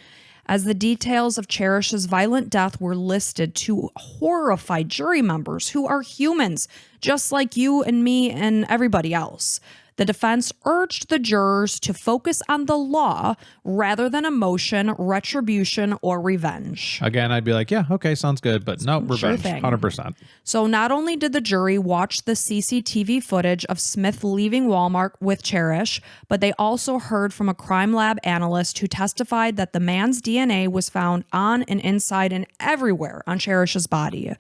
S1: As the details of Cherish's violent death were listed to horrified jury members who are humans, just like you and me and everybody else, the defense urged the jurors to focus on the law rather than emotion, retribution, or revenge.
S2: Again, I'd be like, yeah, okay, sounds good, but no, revenge,
S1: thing.
S2: 100%.
S1: So not only did the jury watch the CCTV footage of Smith leaving Walmart with Cherish, but they also heard from a crime lab analyst who testified that the man's DNA was found on and inside and everywhere on Cherish's body.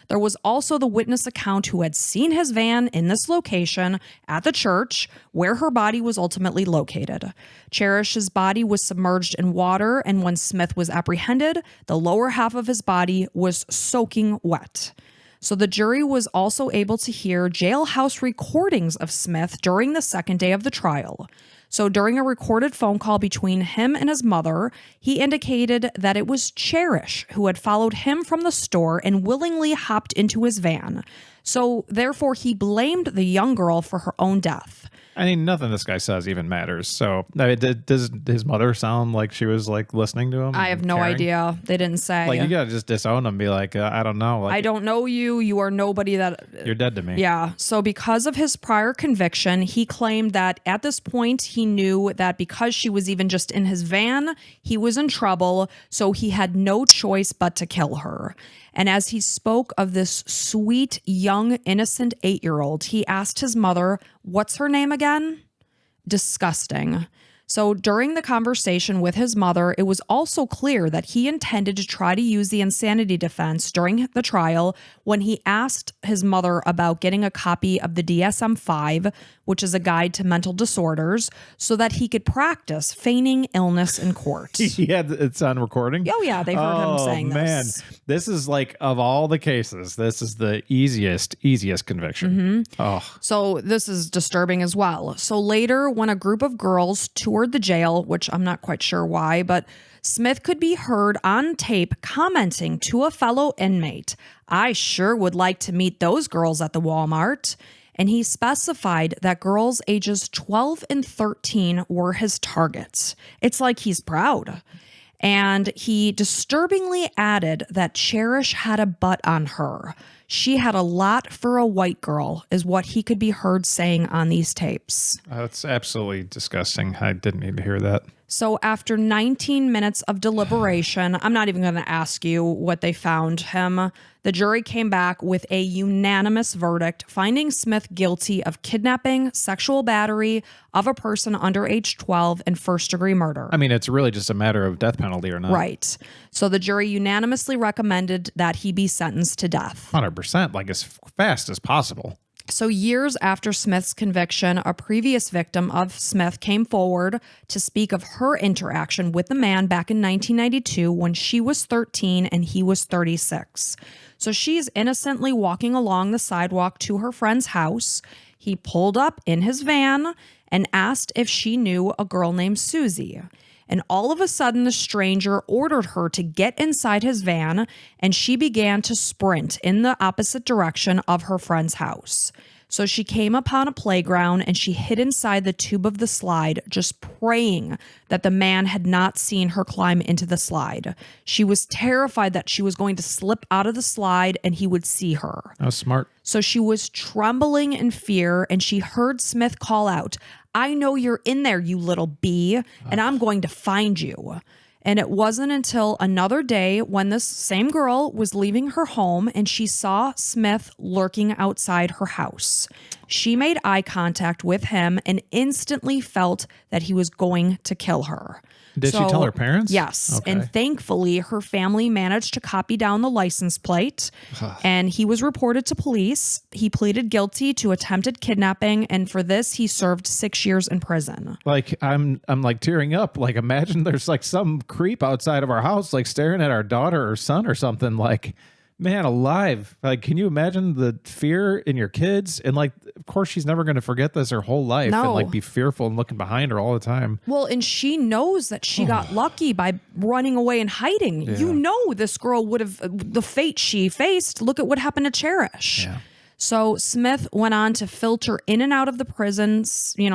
S1: There was also the witness account who had seen his van in this location at the church where her body was ultimately located. Cherish's body was submerged in water, and when Smith was apprehended, the lower half of his body was soaking wet. So the jury was also able to hear jailhouse recordings of Smith during the second day of the trial. So during a recorded phone call between him and his mother, he indicated that it was Cherish who had followed him from the store and willingly hopped into his van. So therefore, he blamed the young girl for her own death.
S2: I mean, nothing this guy says even matters. So, I mean, does his mother sound like she was listening to him?
S1: I have no idea. They didn't say.
S2: You gotta just disown him. Be like, I don't know.
S1: I don't know you. You are nobody that.
S2: You're dead to me.
S1: Yeah. So because of his prior conviction, he claimed that at this point he knew that because she was even just in his van, he was in trouble. So he had no choice but to kill her. And as he spoke of this sweet, young, innocent 8-year-old, he asked his mother, what's her name again? Disgusting. So during the conversation with his mother, it was also clear that he intended to try to use the insanity defense during the trial when he asked his mother about getting a copy of the DSM-5, which is a guide to mental disorders, so that he could practice feigning illness in court.
S2: Yeah, it's on recording?
S1: Oh, yeah, they heard him saying this.
S2: Man, this is of all the cases, this is the easiest conviction.
S1: Mm-hmm.
S2: Oh.
S1: So this is disturbing as well. So later, when a group of girls toured the jail, which I'm not quite sure why, but Smith could be heard on tape commenting to a fellow inmate, I sure would like to meet those girls at the Walmart. And he specified that girls ages 12 and 13 were his targets. It's like he's proud. And he disturbingly added that Cherish had a butt on her. She had a lot for a white girl, is what he could be heard saying on these tapes.
S2: That's absolutely disgusting. I didn't need to hear that.
S1: So after 19 minutes of deliberation, I'm not even going to ask you what they found him. The jury came back with a unanimous verdict, finding Smith guilty of kidnapping, sexual battery of a person under age 12, and first-degree murder.
S2: I mean, it's really just a matter of death penalty or not.
S1: Right. So the jury unanimously recommended that he be sentenced to death.
S2: 100%, as fast as possible.
S1: So years after Smith's conviction, a previous victim of Smith came forward to speak of her interaction with the man back in 1992 when she was 13 and he was 36. So she's innocently walking along the sidewalk to her friend's house. He pulled up in his van and asked if she knew a girl named Susie. And all of a sudden, the stranger ordered her to get inside his van, and she began to sprint in the opposite direction of her friend's house. So she came upon a playground and she hid inside the tube of the slide, just praying that the man had not seen her climb into the slide. She was terrified that she was going to slip out of the slide and he would see her.
S2: That was smart.
S1: So she was trembling in fear, and she heard Smith call out, "I know you're in there, you little bee, and I'm going to find you." And it wasn't until another day when this same girl was leaving her home and she saw Smith lurking outside her house. She made eye contact with him and instantly felt that he was going to kill her.
S2: Did she tell her parents?
S1: Yes.
S2: Okay.
S1: And thankfully, her family managed to copy down the license plate and he was reported to police. He pleaded guilty to attempted kidnapping, and for this, he served 6 years in prison.
S2: Like, I'm like tearing up. Like, imagine there's like some creep outside of our house, like staring at our daughter or son or something. Like, man alive. Like, can you imagine the fear in your kids? And like, of course, she's never going to forget this her whole life and like be fearful and looking behind her all the time.
S1: Well, and she knows that she got lucky by running away and hiding.
S2: Yeah.
S1: You know, this girl would have, the fate she faced. Look at what happened to Cherish.
S2: Yeah.
S1: So Smith went on to filter in and out of the prison's,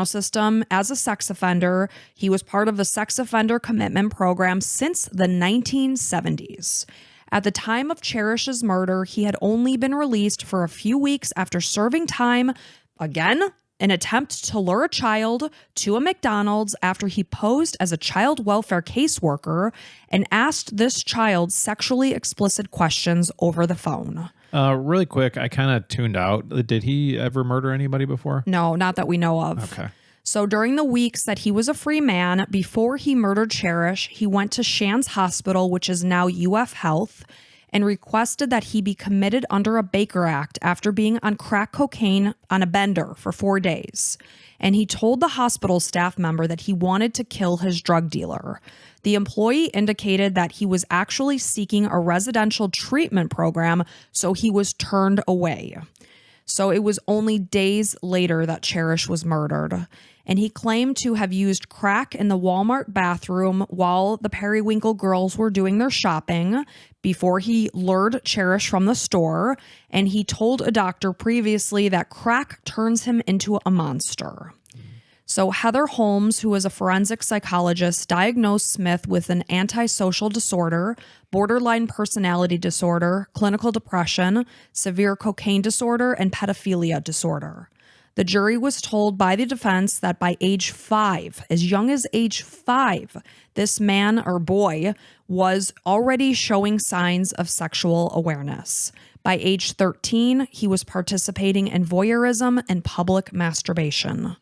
S1: system as a sex offender. He was part of the sex offender commitment program since the 1970s. At the time of Cherish's murder, he had only been released for a few weeks after serving time, again, an attempt to lure a child to a McDonald's after he posed as a child welfare caseworker and asked this child sexually explicit questions over the phone.
S2: Really quick, I kind of tuned out. Did he ever murder anybody before?
S1: No, not that we know of.
S2: Okay.
S1: So during the weeks that he was a free man, before he murdered Cherish, he went to Shands Hospital, which is now UF Health, and requested that he be committed under a Baker Act after being on crack cocaine on a bender for 4 days. And he told the hospital staff member that he wanted to kill his drug dealer. The employee indicated that he was actually seeking a residential treatment program, so he was turned away. So it was only days later that Cherish was murdered. And he claimed to have used crack in the Walmart bathroom while the Perrywinkle girls were doing their shopping before he lured Cherish from the store. And he told a doctor previously that crack turns him into a monster. So Heather Holmes, who is a forensic psychologist, diagnosed Smith with an antisocial disorder, borderline personality disorder, clinical depression, severe cocaine disorder, and pedophilia disorder. The jury was told by the defense that by age 5, as young as age 5, this man or boy was already showing signs of sexual awareness. By age 13, he was participating in voyeurism and public masturbation.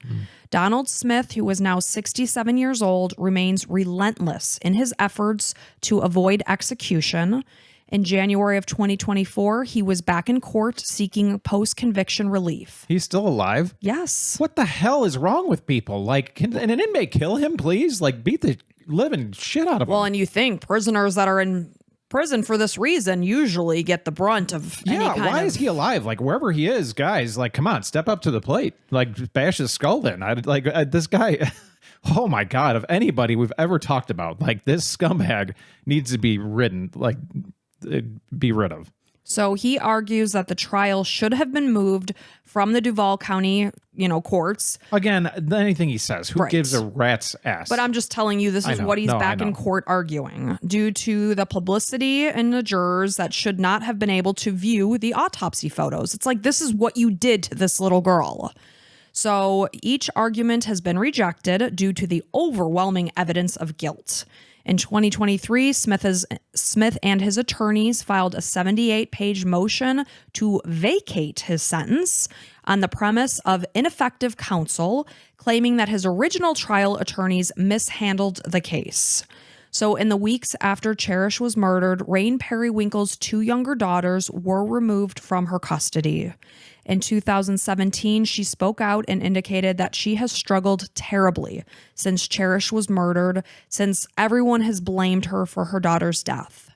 S1: Donald Smith, who is now 67 years old, remains relentless in his efforts to avoid execution. In January of 2024, he was back in court seeking post-conviction relief.
S2: He's still alive?
S1: Yes.
S2: What the hell is wrong with people? Like, can an inmate kill him, please? Like, beat the living shit out of him.
S1: Well, and you think prisoners that are in prison for this reason usually get the brunt of any kind
S2: why
S1: of...
S2: is he alive? Like, wherever he is, guys, like, come on, step up to the plate. Like, bash his skull in. This guy... Oh my God, of anybody we've ever talked about, like, this scumbag needs to be be rid of.
S1: So he argues that the trial should have been moved from the Duval County, courts.
S2: Again, anything he says, who
S1: Right.
S2: gives a rat's ass?
S1: But I'm just telling you, this is what he's back in court arguing due to the publicity and the jurors that should not have been able to view the autopsy photos. It's like, this is what you did to this little girl. So each argument has been rejected due to the overwhelming evidence of guilt. In 2023, Smith and his attorneys filed a 78-page motion to vacate his sentence on the premise of ineffective counsel, claiming that his original trial attorneys mishandled the case. So in the weeks after Cherish was murdered, Rain Perrywinkle's 2 younger daughters were removed from her custody. In 2017, she spoke out and indicated that she has struggled terribly since Cherish was murdered, since everyone has blamed her for her daughter's death.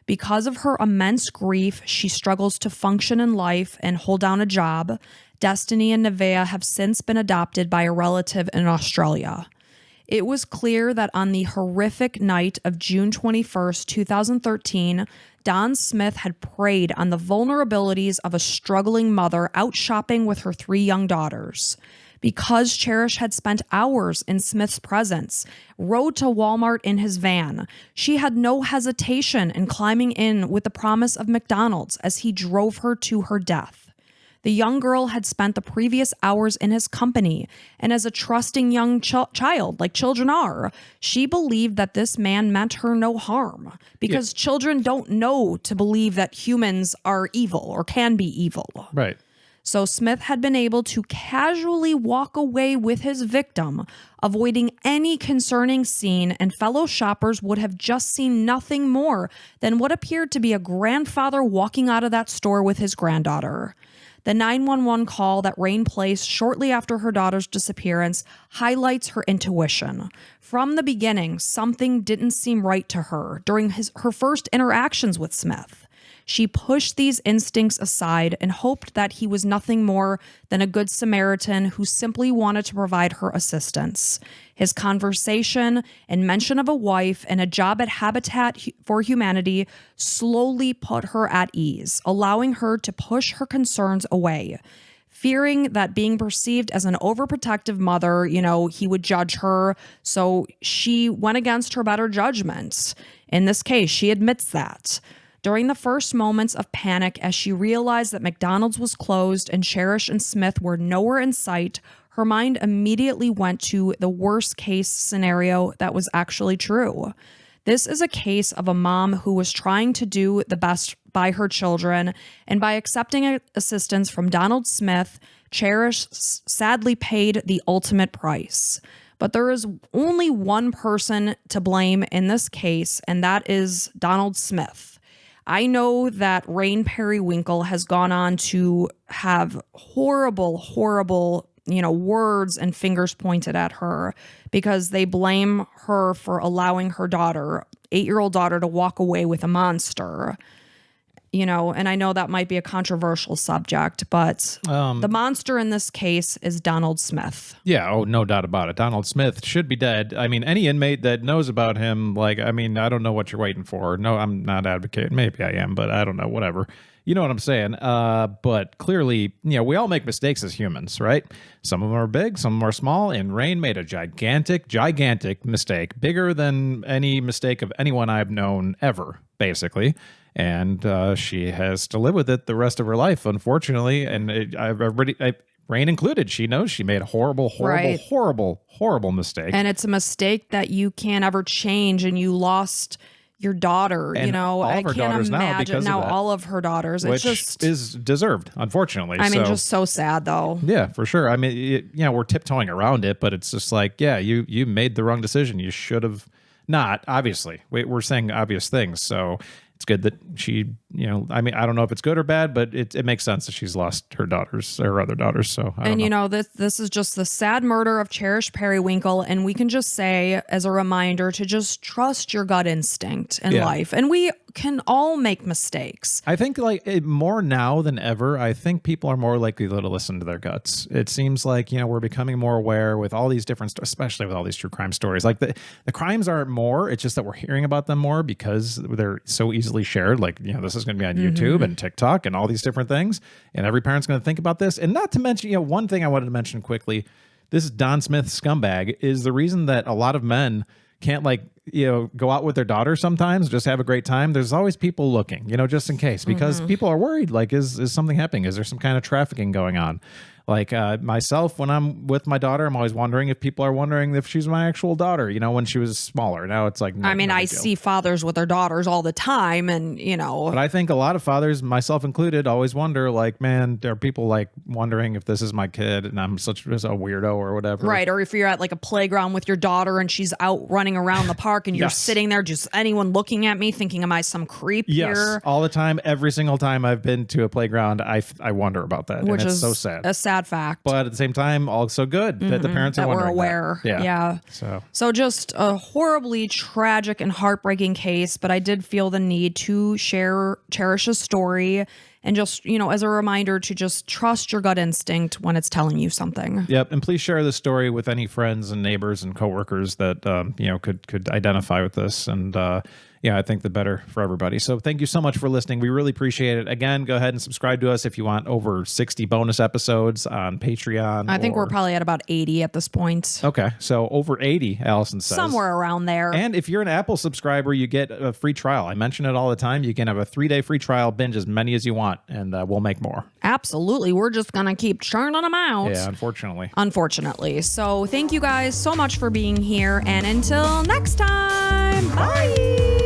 S1: Because of her immense grief, she struggles to function in life and hold down a job. Destiny and Nevaeh have since been adopted by a relative in Australia. It was clear that on the horrific night of June 21st, 2013, Don Smith had preyed on the vulnerabilities of a struggling mother out shopping with her 3 young daughters. Because Cherish had spent hours in Smith's presence, rode to Walmart in his van, she had no hesitation in climbing in with the promise of McDonald's as he drove her to her death. The young girl had spent the previous hours in his company, and as a trusting young child, like children are, she believed that this man meant her no harm, because children don't know to believe that humans are evil or can be evil.
S2: Right.
S1: So Smith had been able to casually walk away with his victim, avoiding any concerning scene, and fellow shoppers would have just seen nothing more than what appeared to be a grandfather walking out of that store with his granddaughter. The 911 call that Rain placed shortly after her daughter's disappearance highlights her intuition. From the beginning, something didn't seem right to her during her first interactions with Smith. She pushed these instincts aside and hoped that he was nothing more than a good Samaritan who simply wanted to provide her assistance. His conversation and mention of a wife and a job at Habitat for Humanity slowly put her at ease, allowing her to push her concerns away. Fearing that being perceived as an overprotective mother, he would judge her, so she went against her better judgment. In this case, she admits that. During the first moments of panic, as she realized that McDonald's was closed and Cherish and Smith were nowhere in sight, her mind immediately went to the worst case scenario that was actually true. This is a case of a mom who was trying to do the best by her children, and by accepting assistance from Donald Smith, Cherish sadly paid the ultimate price. But there is only one person to blame in this case, and that is Donald Smith. I know that Rain Perrywinkle has gone on to have horrible, words and fingers pointed at her because they blame her for allowing her daughter, 8-year-old daughter, to walk away with a monster. And I know that might be a controversial subject, but the monster in this case is Donald Smith.
S2: Yeah, no doubt about it. Donald Smith should be dead. I mean, any inmate that knows about him, I don't know what you're waiting for. No, I'm not advocating. Maybe I am, but I don't know, whatever. You know what I'm saying? But clearly, we all make mistakes as humans, right? Some of them are big, some of them are small, and Rain made a gigantic mistake, bigger than any mistake of anyone I've known ever, basically. And she has to live with it the rest of her life, unfortunately. And Rain included, she knows she made a horrible mistake.
S1: And it's a mistake that you can't ever change, and you lost your daughter.
S2: And
S1: I can't imagine now all of her daughters.
S2: Which is deserved, unfortunately.
S1: Just so sad, though.
S2: Yeah, for sure. We're tiptoeing around it, but it's just you made the wrong decision. You should have not, obviously. We're saying obvious things, so it's good that she, I don't know if it's good or bad, but it makes sense that she's lost her other daughters. So, I don't know.
S1: This is just the sad murder of Cherish Perrywinkle. And we can just say as a reminder to just trust your gut instinct in life. And we can all make mistakes.
S2: I think more now than ever, I think people are more likely to listen to their guts. It seems like, we're becoming more aware with all these different stories, especially with all these true crime stories. The crimes aren't more. It's just that we're hearing about them more because they're so easily shared. This is going to be on YouTube and TikTok and all these different things. And every parent's going to think about this. And not to mention, one thing I wanted to mention quickly, this Don Smith scumbag is the reason that a lot of men can't go out with their daughters sometimes, just have a great time. There's always people looking, just in case, because people are worried, is something happening? Is there some kind of trafficking going on? Like myself, when I'm with my daughter, I'm always wondering if people are wondering if she's my actual daughter, when she was smaller. Now it's like,
S1: I mean, I see fathers with their daughters all the time, and
S2: But I think a lot of fathers, myself included, always wonder, like, man, there are people like wondering if this is my kid and I'm such a weirdo or whatever.
S1: Right. Or if you're at like a playground with your daughter and she's out running around the park and you're sitting there, just anyone looking at me thinking, am I some creep here?
S2: All the time. Every single time I've been to a playground, I wonder about that.
S1: Which
S2: and it's
S1: is
S2: so sad.
S1: A sad fact.
S2: But at the same time, also good that the parents are
S1: that we're
S2: wondering
S1: aware.
S2: That.
S1: Yeah. So just a horribly tragic and heartbreaking case, but I did feel the need to share Cherish's story and just, as a reminder to just trust your gut instinct when it's telling you something.
S2: Yep. And please share the story with any friends and neighbors and coworkers that, could identify with this. And, I think the better for everybody. So thank you so much for listening. We really appreciate it. Again, go ahead and subscribe to us if you want over 60 bonus episodes on Patreon.
S1: I think we're probably at about 80 at this point.
S2: Okay. So over 80, Allison says.
S1: Somewhere around there.
S2: And if you're an Apple subscriber, you get a free trial. I mention it all the time. You can have a 3-day free trial, binge as many as you want, and we'll make more.
S1: Absolutely. We're just going to keep churning them out.
S2: Yeah, unfortunately.
S1: So thank you guys so much for being here. And until next time, bye.